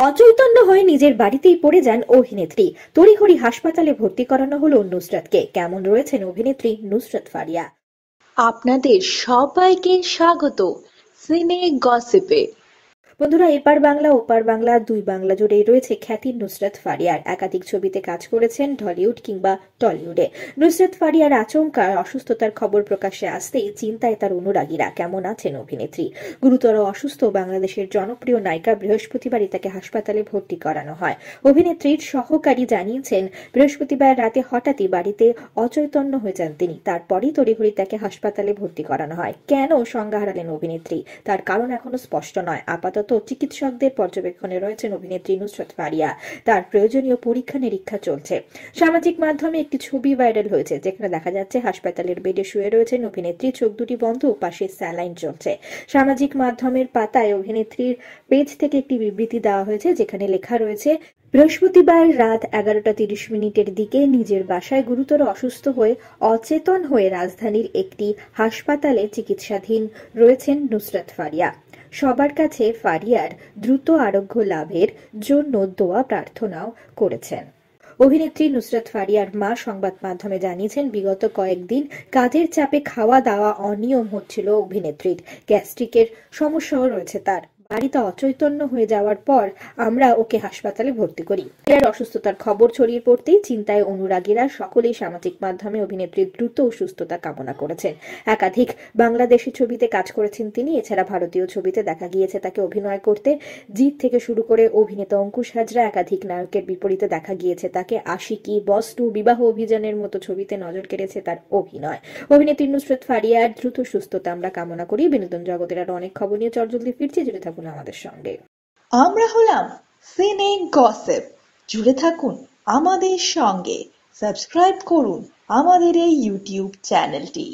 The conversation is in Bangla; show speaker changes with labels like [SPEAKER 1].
[SPEAKER 1] অচৈতন্য হয়ে নিজের বাড়িতেই পড়ে যান অভিনেত্রী। তড়িঘড়ি হাসপাতালে ভর্তি করানো হলো নুসরাতকে। কেমন রয়েছেন অভিনেত্রী নুসরাত ফারিয়া?
[SPEAKER 2] আপনাদের সবাইকে স্বাগত সিনে গসিপে।
[SPEAKER 1] বন্ধুরা, এপার বাংলা ওপার বাংলা দুই বাংলা জুড়েই রয়েছে খ্যাতি নুসরাত ফারিয়ার। একাধিক ছবিতে কাজ করেছেন ঢলিউড কিংবা টলিউডে। নুসরাত ফারিয়ার আচমকা অসুস্থতার খবর প্রকাশ্যে আসতেই চিন্তায় তার অনুরাগীরা। কেমন আছেন অভিনেত্রী? গুরুতর অসুস্থ বাংলাদেশের জনপ্রিয় নায়িকা বৃহস্পতিবারই তাকে হাসপাতালে ভর্তি করানো হয়। অভিনেত্রীর সহকারী জানিয়েছেন, বৃহস্পতিবার রাতে হঠাৎই বাড়িতে অচৈতন্য হয়ে যান তিনি। তারপরই তড়িঘড়ি তাকে হাসপাতালে ভর্তি করানো হয়। কেন সংজ্ঞা হারালেন অভিনেত্রী, তার কারণ এখনো স্পষ্ট নয়। আপাতত চিকিৎসকদের পর্যবেক্ষণে রয়েছেন অভিনেত্রী নুসরাত ফারিয়া। তার প্রয়োজনীয় পরীক্ষা নিরীক্ষা চলছে। সামাজিক মাধ্যমে একটি ছবি ভাইরাল হয়েছে, যেখানে দেখা যাচ্ছে হাসপাতালের বেডে শুয়ে রয়েছেন অভিনেত্রী, চোখ দুটি বন্ধ, পাশে স্যালাইন চলছে। সামাজিক মাধ্যমের পাতায় অভিনেত্রীর পেজ থেকে একটি বিবৃতি দেওয়া হয়েছে, যেখানে লেখা রয়েছে, বৃহস্পতিবার রাত 11:30 দিকে নিজের বাসায় গুরুতর অসুস্থ হয়ে অচেতন হয়ে রাজধানীর একটি হাসপাতালে চিকিৎসাধীন রয়েছেন নুসরাত ফারিয়া। সবার কাছে ফারিয়ার দ্রুত আরোগ্য লাভের জন্য দোয়া প্রার্থনাও করেছেন। অভিনেত্রী নুসরাত ফারিয়ার মা সংবাদ মাধ্যমে জানিয়েছেন, বিগত কয়েকদিন কাজের চাপে খাওয়া দাওয়া অনিয়ম হচ্ছিল অভিনেত্রীর। গ্যাস্ট্রিকের সমস্যাও রয়েছে তার। বাড়িতে অচৈতন্য হয়ে যাওয়ার পর আমরা ওকে হাসপাতালে ভর্তি করি। ফারিয়ার অসুস্থতার খবর ছড়িয়ে পড়তেই চিন্তায় অনুরাগীরা সকলেই সামাজিক মাধ্যমে অভিনেত্রীর দ্রুত সুস্থতা কামনা করেছেন। একাধিক বাংলাদেশি ছবিতে কাজ করেছেন তিনি। এছাড়া ভারতীয় ছবিতে দেখা গিয়েছে তাকে অভিনয় করতে। জিত থেকে শুরু করে অভিনেতা অঙ্কুশ হাজরা, একাধিক নায়কের বিপরীতে দেখা গিয়েছে তাকে আশিকি, বস 2, বিবাহ অভিযানের মতো ছবিতে নজর কেড়েছে তার অভিনয়। অভিনেত্রী নুসরাত ফারিয়ার দ্রুত সুস্থতা আমরা কামনা করি। বিনোদন জগতের আরো অনেক খবর নিয়ে চটজলদি ফিরছি, জুড়ে থাকুন আমাদের সঙ্গে।
[SPEAKER 2] আমরা হলাম সিনে গসিপ, জুড়ে থাকুন আমাদের সঙ্গে। সাবস্ক্রাইব করুন আমাদের এই ইউটিউব চ্যানেলটি।